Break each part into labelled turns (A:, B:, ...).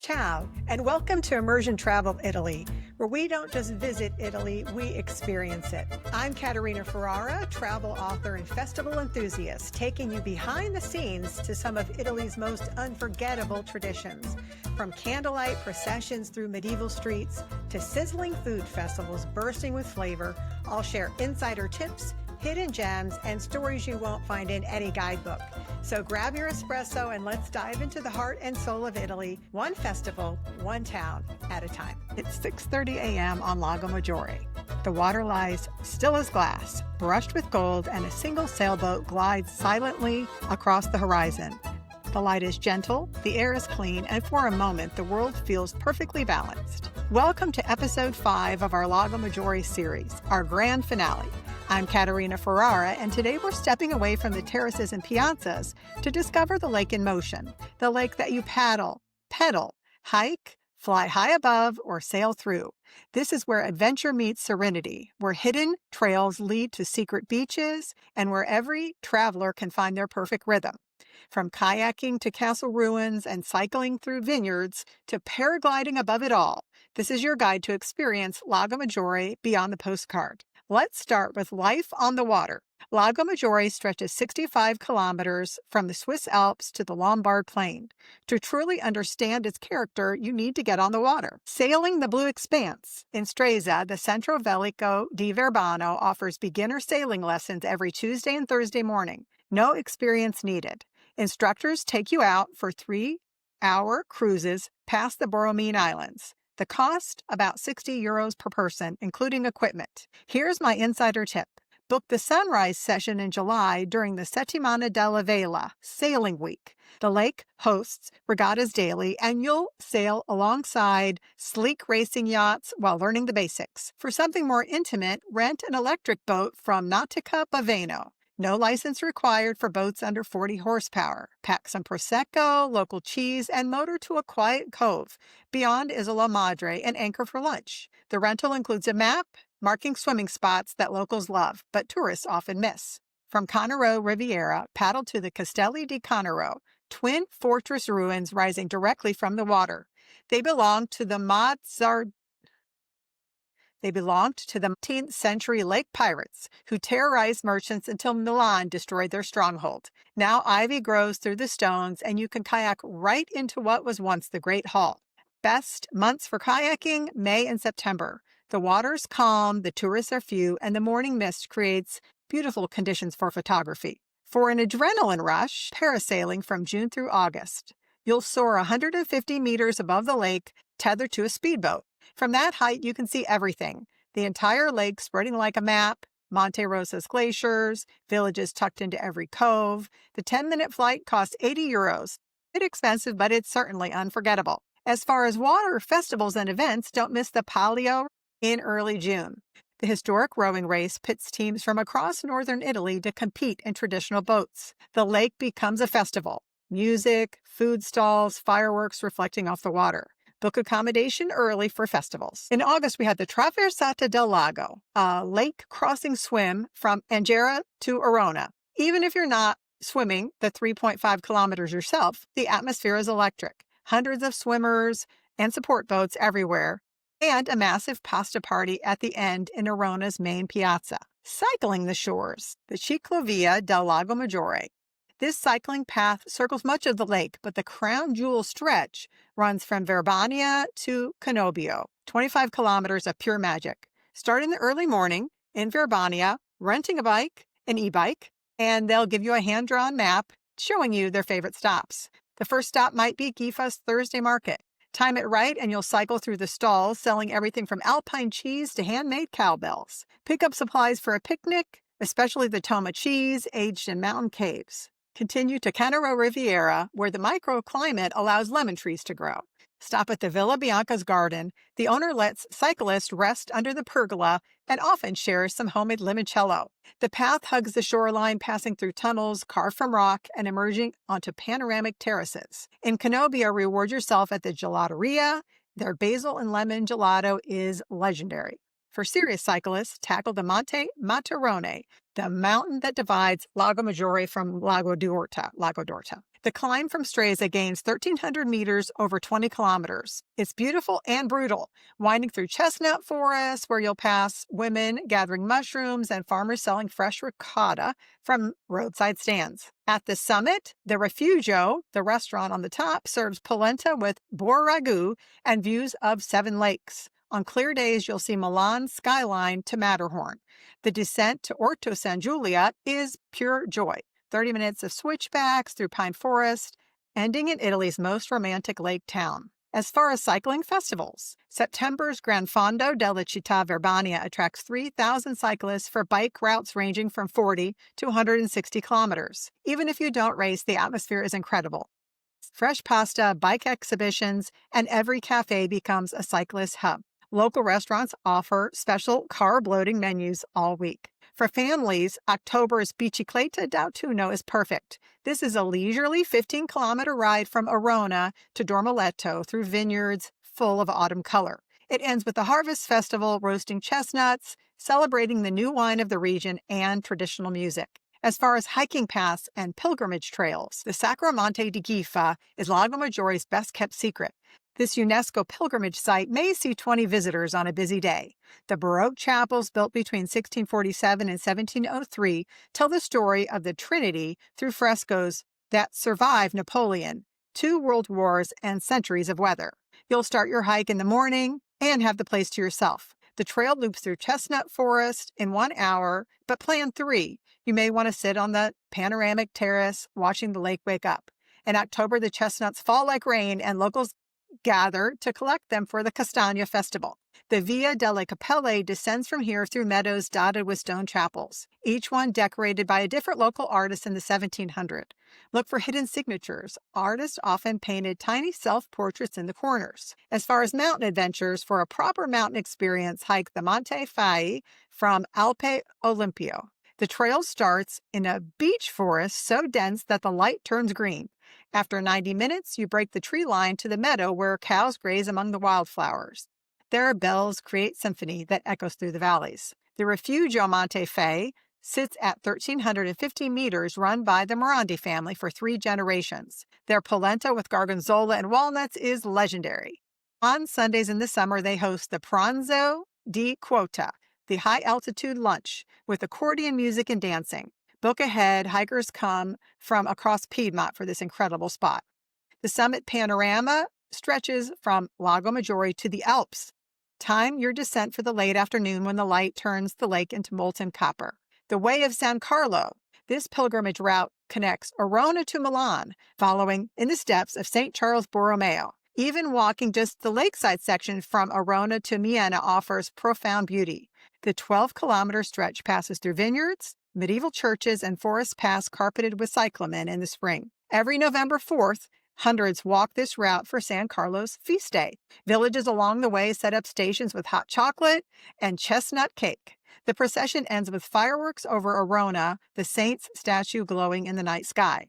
A: Ciao, and welcome to Immersion Travel Italy, where we don't just visit Italy, we experience it. I'm Caterina Ferrara, travel author and festival enthusiast, taking you behind the scenes to some of Italy's most unforgettable traditions. From candlelight processions through medieval streets to sizzling food festivals bursting with flavor, I'll share insider tips, hidden gems, and stories you won't find in any guidebook. So grab your espresso and let's dive into the heart and soul of Italy, one festival, one town at a time. It's 6:30 a.m. on Lago Maggiore. The water lies still as glass, brushed with gold, and a single sailboat glides silently across the horizon. The light is gentle, the air is clean, and for a moment, the world feels perfectly balanced. Welcome to episode 5 of our Lago Maggiore series, our grand finale. I'm Caterina Ferrara, and today we're stepping away from the terraces and piazzas to discover the lake in motion, the lake that you paddle, pedal, hike, fly high above, or sail through. This is where adventure meets serenity, where hidden trails lead to secret beaches, and where every traveler can find their perfect rhythm. From kayaking to castle ruins and cycling through vineyards to paragliding above it all, this is your guide to experience Lago Maggiore beyond the postcard. Let's start with life on the water. Lago Maggiore stretches 65 kilometers from the Swiss Alps to the Lombard Plain. To truly understand its character, you need to get on the water. Sailing the Blue Expanse. In Stresa, the Centro Veliko di Verbano offers beginner sailing lessons every Tuesday and Thursday morning. No experience needed. Instructors take you out for 3-hour cruises past the Borromeo Islands. The cost, about €60 per person, including equipment. Here's my insider tip. Book the sunrise session in July during the Settimana della Vela, Sailing Week. The lake hosts regattas daily, and you'll sail alongside sleek racing yachts while learning the basics. For something more intimate, rent an electric boat from Nautica Baveno. No license required for boats under 40 horsepower. Pack some Prosecco, local cheese, and motor to a quiet cove. Beyond is a La Madre and anchor for lunch. The rental includes a map, marking swimming spots that locals love, but tourists often miss. From Cannero Riviera, paddle to the Castelli di Cannero, twin fortress ruins rising directly from the water. They belonged to the 19th century lake pirates who terrorized merchants until Milan destroyed their stronghold. Now ivy grows through the stones and you can kayak right into what was once the Great Hall. Best months for kayaking, May and September. The water's calm, the tourists are few, and the morning mist creates beautiful conditions for photography. For an adrenaline rush, parasailing from June through August. You'll soar 150 meters above the lake, tethered to a speedboat. From that height, you can see everything. The entire lake spreading like a map, Monte Rosa's glaciers, villages tucked into every cove. The 10-minute flight costs €80. A bit expensive, but it's certainly unforgettable. As far as water festivals and events, don't miss the Palio in early June. The historic rowing race pits teams from across northern Italy to compete in traditional boats. The lake becomes a festival. Music, food stalls, fireworks reflecting off the water. Book accommodation early for festivals. In August, we had the Traversata del Lago, a lake crossing swim from Angera to Arona. Even if you're not swimming the 3.5 kilometers yourself, the atmosphere is electric. Hundreds of swimmers and support boats everywhere, and a massive pasta party at the end in Arona's main piazza. Cycling the shores, the Ciclovia del Lago Maggiore. This cycling path circles much of the lake, but the crown jewel stretch runs from Verbania to Cannobio, 25 kilometers of pure magic. Start in the early morning in Verbania, renting a bike, an e-bike, and they'll give you a hand-drawn map showing you their favorite stops. The first stop might be Ghiffa's Thursday market. Time it right and you'll cycle through the stalls selling everything from alpine cheese to handmade cowbells. Pick up supplies for a picnic, especially the Toma cheese aged in mountain caves. Continue to Cannero Riviera, where the microclimate allows lemon trees to grow. Stop at the Villa Bianca's garden. The owner lets cyclists rest under the pergola and often shares some homemade limoncello. The path hugs the shoreline, passing through tunnels carved from rock and emerging onto panoramic terraces. In Cannobio, reward yourself at the gelateria. Their basil and lemon gelato is legendary. For serious cyclists, tackle the Monte Materone, the mountain that divides Lago Maggiore from Lago d'Orta. The climb from Stresa gains 1,300 meters over 20 kilometers. It's beautiful and brutal, winding through chestnut forests where you'll pass women gathering mushrooms and farmers selling fresh ricotta from roadside stands. At the summit, the Refugio, the restaurant on the top, serves polenta with boar ragu and views of 7 lakes. On clear days, you'll see Milan's skyline to Matterhorn. The descent to Orto San Giulia is pure joy. 30 minutes of switchbacks through pine forest, ending in Italy's most romantic lake town. As far as cycling festivals, September's Gran Fondo della Città Verbania attracts 3,000 cyclists for bike routes ranging from 40 to 160 kilometers. Even if you don't race, the atmosphere is incredible. Fresh pasta, bike exhibitions, and every cafe becomes a cyclist hub. Local restaurants offer special carb-loading menus all week. For families, October's Bicicletta d'autunno is perfect. This is a leisurely 15-kilometer ride from Arona to Dormaletto through vineyards full of autumn color. It ends with the Harvest Festival, roasting chestnuts, celebrating the new wine of the region, and traditional music. As far as hiking paths and pilgrimage trails, the Sacro Monte di Ghiffa is Lago Maggiore's best-kept secret. This UNESCO pilgrimage site may see 20 visitors on a busy day. The Baroque chapels built between 1647 and 1703 tell the story of the Trinity through frescoes that survived Napoleon, 2 world wars, and centuries of weather. You'll start your hike in the morning and have the place to yourself. The trail loops through chestnut forest in 1 hour, but plan 3. You may want to sit on the panoramic terrace watching the lake wake up. In October, the chestnuts fall like rain, and locals gather to collect them for the Castagna Festival. The Via delle Cappelle descends from here through meadows dotted with stone chapels, each one decorated by a different local artist in the 1700s. Look for hidden signatures. Artists often painted tiny self-portraits in the corners. As far as mountain adventures, for a proper mountain experience, hike the Monte Faiè from Alpe Olimpio. The trail starts in a beech forest so dense that the light turns green. After 90 minutes, you break the tree line to the meadow where cows graze among the wildflowers. Their bells create symphony that echoes through the valleys. The Refugio Monte Faiè sits at 1,350 meters, run by the Morandi family for 3 generations. Their polenta with gorgonzola and walnuts is legendary. On Sundays in the summer, they host the Pranzo di Quota, the high-altitude lunch, with accordion music and dancing. Book ahead, hikers come from across Piedmont for this incredible spot. The summit panorama stretches from Lago Maggiore to the Alps. Time your descent for the late afternoon when the light turns the lake into molten copper. The Way of San Carlo. This pilgrimage route connects Arona to Milan, following in the steps of St. Charles Borromeo. Even walking just the lakeside section from Arona to Miena offers profound beauty. The 12-kilometer stretch passes through vineyards, medieval churches, and forest paths carpeted with cyclamen in the spring. Every November 4th, hundreds walk this route for San Carlos Feast Day. Villages along the way set up stations with hot chocolate and chestnut cake. The procession ends with fireworks over Arona, the saint's statue glowing in the night sky.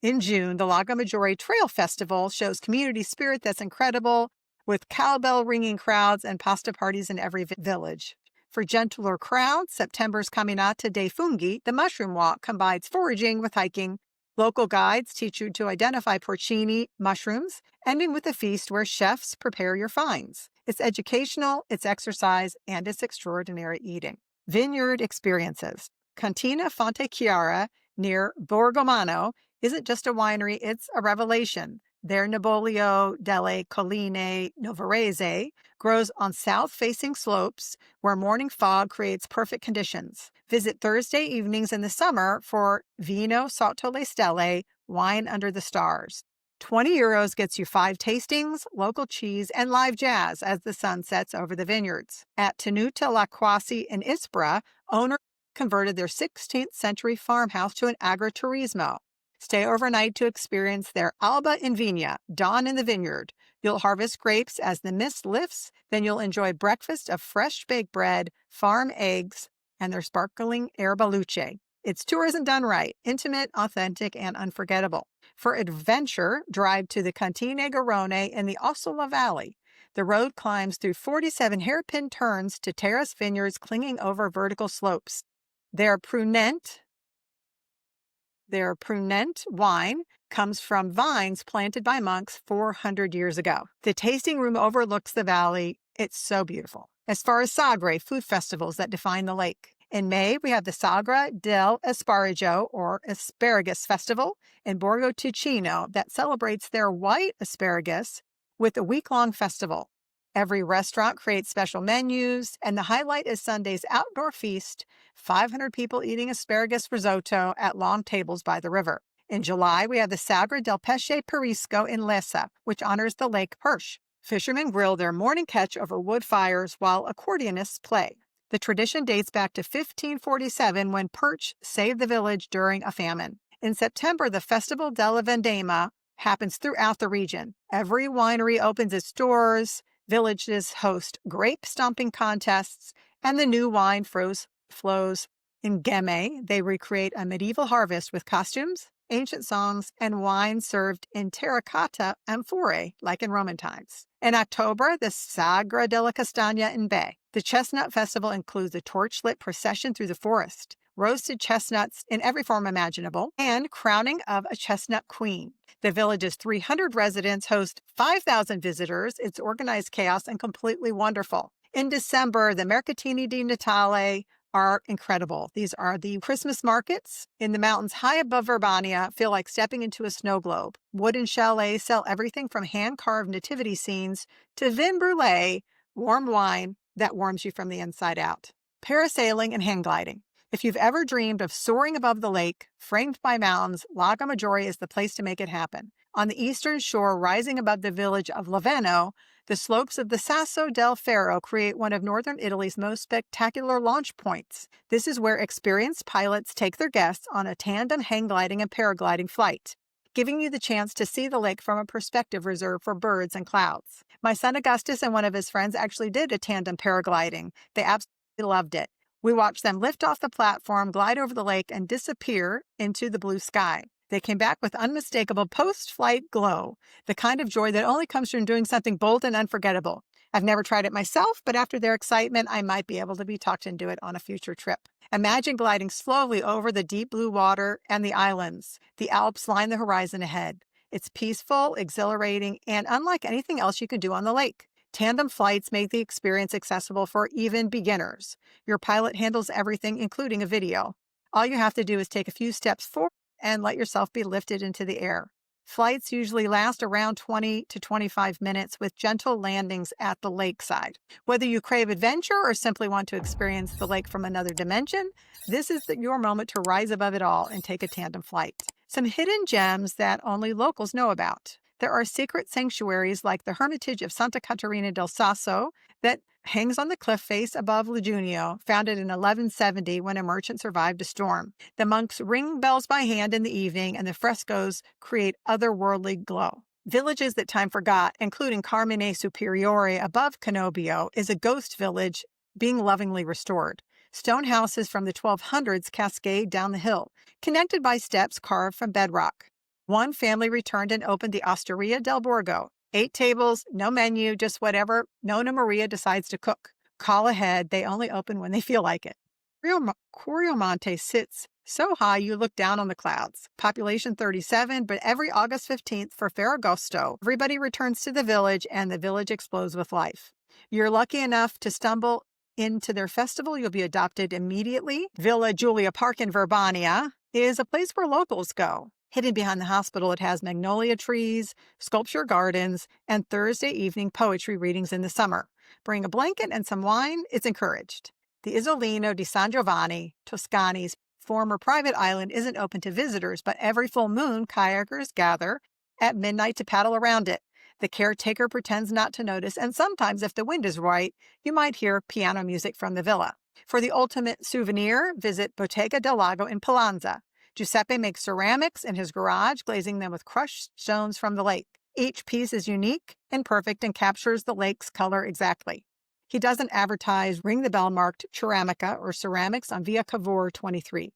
A: In June, the Lago Maggiore Trail Festival shows community spirit that's incredible, with cowbell-ringing crowds and pasta parties in every village. For gentler crowds, September's Camminata dei Funghi, the mushroom walk, combines foraging with hiking. Local guides teach you to identify porcini mushrooms, ending with a feast where chefs prepare your finds. It's educational, it's exercise, and it's extraordinary eating. Vineyard experiences. Cantina Fonte Chiara near Borgomano isn't just a winery, it's a revelation. Their Nebbiolo delle Colline Novarese grows on south-facing slopes where morning fog creates perfect conditions. Visit Thursday evenings in the summer for Vino Sotto le Stelle, wine under the stars. €20 gets you 5 tastings, local cheese, and live jazz as the sun sets over the vineyards. At Tenuta La Quasi in Ispra, owners converted their 16th century farmhouse to an agriturismo. Stay overnight to experience their Alba in Vigna, dawn in the vineyard. You'll harvest grapes as the mist lifts, then you'll enjoy breakfast of fresh baked bread, farm eggs, and their sparkling erba luce. It's tourism done right, intimate, authentic, and unforgettable. For adventure, drive to the Cantine Garone in the Ossola Valley. The road climbs through 47 hairpin turns to terrace vineyards clinging over vertical slopes. Their Prunent wine comes from vines planted by monks 400 years ago. The tasting room overlooks the valley. It's so beautiful. As far as Sagre, food festivals that define the lake. In May, we have the Sagra del Asparago, or Asparagus Festival, in Borgo Ticino that celebrates their white asparagus with a week-long festival. Every restaurant creates special menus, and the highlight is Sunday's outdoor feast, 500 people eating asparagus risotto at long tables by the river. In July, we have the Sagra del Pesce Perisco in Lessa, which honors the lake perch. Fishermen grill their morning catch over wood fires while accordionists play. The tradition dates back to 1547 when perch saved the village during a famine. In September, the Festival della Vendemmia happens throughout the region. Every winery opens its doors, villages host grape stomping contests, and the new wine flows in Gemme. They recreate a medieval harvest with costumes, ancient songs, and wine served in terracotta amphorae, like in Roman times. In October, the Sagra della Castagna in Bay. The Chestnut Festival includes a torch-lit procession through the forest, roasted chestnuts in every form imaginable, and crowning of a chestnut queen. The village's 300 residents host 5,000 visitors. It's organized chaos and completely wonderful. In December, the Mercatini di Natale are incredible. These are the Christmas markets in the mountains high above Verbania. Feel like stepping into a snow globe. Wooden chalets sell everything from hand-carved nativity scenes to vin brûlé, warm wine that warms you from the inside out. Parasailing and hang gliding. If you've ever dreamed of soaring above the lake, framed by mountains, Lago Maggiore is the place to make it happen. On the eastern shore, rising above the village of Baveno, the slopes of the Sasso del Ferro create one of northern Italy's most spectacular launch points. This is where experienced pilots take their guests on a tandem hang gliding and paragliding flight, giving you the chance to see the lake from a perspective reserved for birds and clouds. My son Augustus and one of his friends actually did a tandem paragliding. They absolutely loved it. We watched them lift off the platform, glide over the lake, and disappear into the blue sky. They came back with unmistakable post-flight glow, the kind of joy that only comes from doing something bold and unforgettable. I've never tried it myself, but after their excitement, I might be able to be talked into it on a future trip. Imagine gliding slowly over the deep blue water and the islands. The Alps line the horizon ahead. It's peaceful, exhilarating, and unlike anything else you can do on the lake. Tandem flights make the experience accessible for even beginners. Your pilot handles everything, including a video. All you have to do is take a few steps forward and let yourself be lifted into the air. Flights usually last around 20 to 25 minutes with gentle landings at the lakeside. Whether you crave adventure or simply want to experience the lake from another dimension, this is your moment to rise above it all and take a tandem flight. Some hidden gems that only locals know about. There are secret sanctuaries like the Hermitage of Santa Caterina del Sasso that hangs on the cliff face above Lugano, founded in 1170 when a merchant survived a storm. The monks ring bells by hand in the evening, and the frescoes create otherworldly glow. Villages that time forgot, including Carmine Superiore above Cannobio, is a ghost village being lovingly restored. Stone houses from the 1200s cascade down the hill, connected by steps carved from bedrock. One family returned and opened the Osteria del Borgo. 8 tables, no menu, just whatever Nonna Maria decides to cook. Call ahead. They only open when they feel like it. Coiromonte sits so high you look down on the clouds. Population 37, but every August 15th for Ferragosto, everybody returns to the village and the village explodes with life. You're lucky enough to stumble into their festival, you'll be adopted immediately. Villa Giulia Park in Verbania is a place where locals go. Hidden behind the hospital, it has magnolia trees, sculpture gardens, and Thursday evening poetry readings in the summer. Bring a blanket and some wine, it's encouraged. The Isolino di San Giovanni, Toscani's former private island, isn't open to visitors, but every full moon, kayakers gather at midnight to paddle around it. The caretaker pretends not to notice, and sometimes, if the wind is right, you might hear piano music from the villa. For the ultimate souvenir, visit Bottega del Lago in Pallanza. Giuseppe makes ceramics in his garage, glazing them with crushed stones from the lake. Each piece is unique and perfect and captures the lake's color exactly. He doesn't advertise ring-the-bell marked ceramica or ceramics on Via Cavour 23.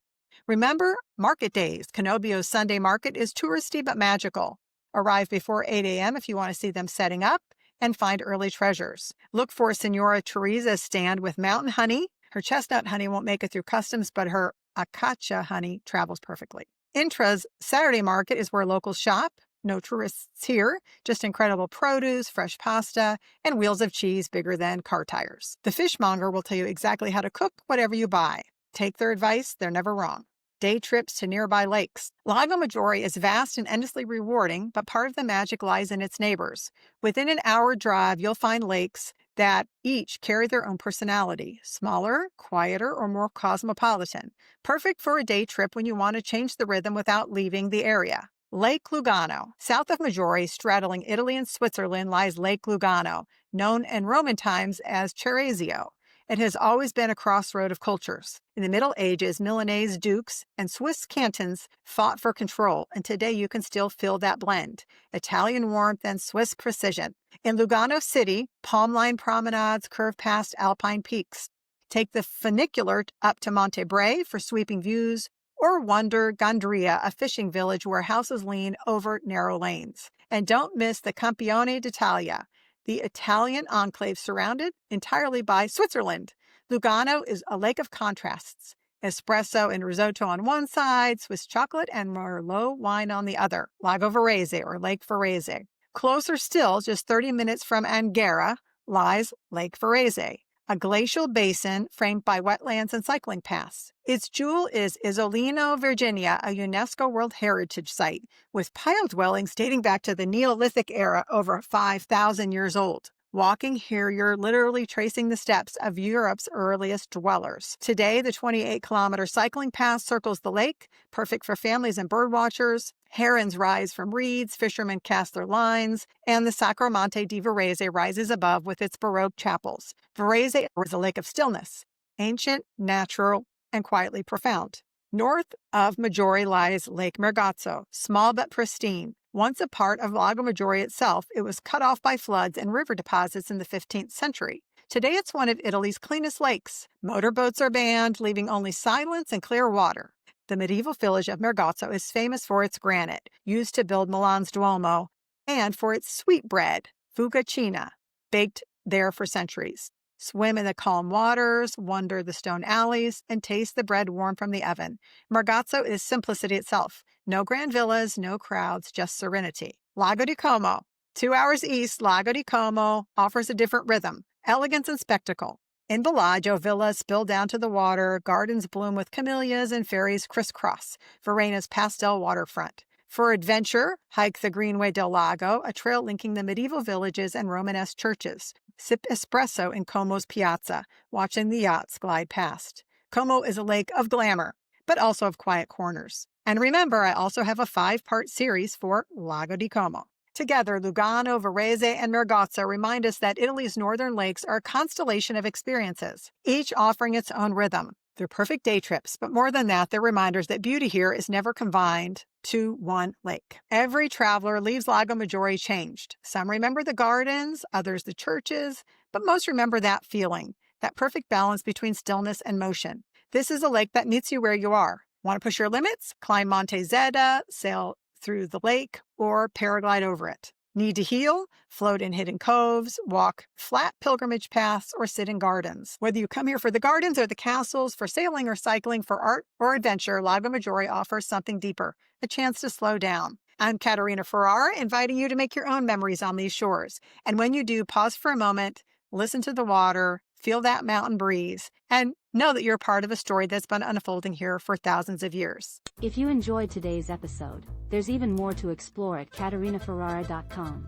A: Remember, market days. Cannobio's Sunday market is touristy but magical. Arrive before 8 a.m. if you want to see them setting up and find early treasures. Look for Signora Teresa's stand with mountain honey. Her chestnut honey won't make it through customs, but her acacia honey travels perfectly. Intra's Saturday market is where locals shop. No tourists here, just incredible produce, fresh pasta, and wheels of cheese bigger than car tires. The fishmonger will tell you exactly how to cook whatever you buy. Take their advice, they're never wrong. Day trips to nearby lakes. Lago Maggiore is vast and endlessly rewarding, but part of the magic lies in its neighbors. Within an hour drive, you'll find lakes that each carry their own personality, smaller, quieter, or more cosmopolitan. Perfect for a day trip when you want to change the rhythm without leaving the area. Lake Lugano. South of Maggiore, straddling Italy and Switzerland, lies Lake Lugano, known in Roman times as Ceresio. It has always been a crossroad of cultures. In the Middle Ages, Milanese dukes and Swiss cantons fought for control, and today you can still feel that blend, Italian warmth and Swiss precision. In Lugano City, palm line promenades curve past alpine peaks. Take the funicular up to Monte Bre for sweeping views, or wander Gondria, a fishing village where houses lean over narrow lanes. And don't miss the Campione d'Italia, the Italian enclave surrounded entirely by Switzerland. Lugano is a lake of contrasts. Espresso and risotto on one side, Swiss chocolate and Merlot wine on the other. Lago Varese, or Lake Varese. Closer still, just 30 minutes from Angara, lies Lake Varese, a glacial basin framed by wetlands and cycling paths. Its jewel is Isolino, Virginia, a UNESCO World Heritage Site, with pile dwellings dating back to the Neolithic era, over 5,000 years old. Walking here, you're literally tracing the steps of Europe's earliest dwellers. Today, the 28-kilometer cycling path circles the lake, perfect for families and birdwatchers. Herons rise from reeds, fishermen cast their lines, and the Sacromonte di Varese rises above with its Baroque chapels. Varese is a lake of stillness, ancient, natural, and quietly profound. North of Maggiore lies Lake Mergozzo, small but pristine. Once a part of Lago Maggiore itself, it was cut off by floods and river deposits in the 15th century. Today, it's one of Italy's cleanest lakes. Motorboats are banned, leaving only silence and clear water. The medieval village of Mergozzo is famous for its granite, used to build Milan's Duomo, and for its sweetbread, fugacina, baked there for centuries. Swim in the calm waters, wander the stone alleys, and taste the bread warm from the oven. Mergozzo is simplicity itself. No grand villas, no crowds, just serenity. Lago di Como. 2 hours east, Lago di Como offers a different rhythm, elegance and spectacle. In Bellagio, villas spill down to the water, gardens bloom with camellias, and ferries crisscross Verena's pastel waterfront. For adventure, hike the Greenway del Lago, a trail linking the medieval villages and Romanesque churches. Sip espresso in Como's piazza, watching the yachts glide past. Como is a lake of glamour, but also of quiet corners. And remember, I also have a 5-part series for Lago di Como. Together, Lugano, Varese, and Mergozzo remind us that Italy's northern lakes are a constellation of experiences, each offering its own rhythm. They're perfect day trips, but more than that, they're reminders that beauty here is never confined to one lake. Every traveler leaves Lago Maggiore changed. Some remember the gardens, others the churches, but most remember that feeling, that perfect balance between stillness and motion. This is a lake that meets you where you are. Want to push your limits? Climb Monte Zeta, sail through the lake, or paraglide over it. Need to heal? Float in hidden coves, walk flat pilgrimage paths, or sit in gardens. Whether you come here for the gardens or the castles, for sailing or cycling, for art or adventure, Lago Maggiore offers something deeper, a chance to slow down. I'm Caterina Ferrara, inviting you to make your own memories on these shores. And when you do, pause for a moment, listen to the water, feel that mountain breeze, and know that you're part of a story that's been unfolding here for thousands of years.
B: If you enjoyed today's episode, there's even more to explore at CaterinaFerrara.com.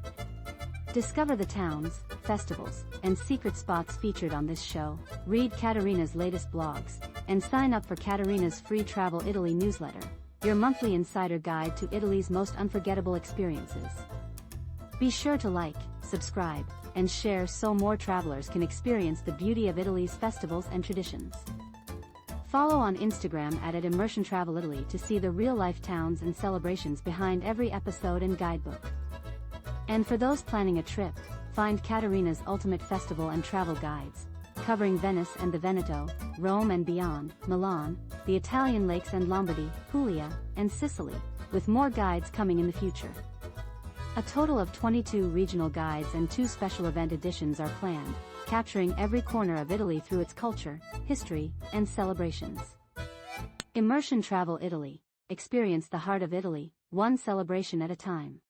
B: Discover the towns, festivals, and secret spots featured on this show, read Caterina's latest blogs, and sign up for Caterina's free Travel Italy newsletter, your monthly insider guide to Italy's most unforgettable experiences. Be sure to like, subscribe, and share so more travelers can experience the beauty of Italy's festivals and traditions. Follow on Instagram at Immersion Travel Italy to see the real-life towns and celebrations behind every episode and guidebook. And for those planning a trip, find Caterina's ultimate festival and travel guides, covering Venice and the Veneto, Rome and beyond, Milan, the Italian lakes and Lombardy, Puglia, and Sicily, with more guides coming in the future. A total of 22 regional guides and 2 special event editions are planned, capturing every corner of Italy through its culture, history, and celebrations. Immersion Travel Italy. experience the heart of Italy, one celebration at a time.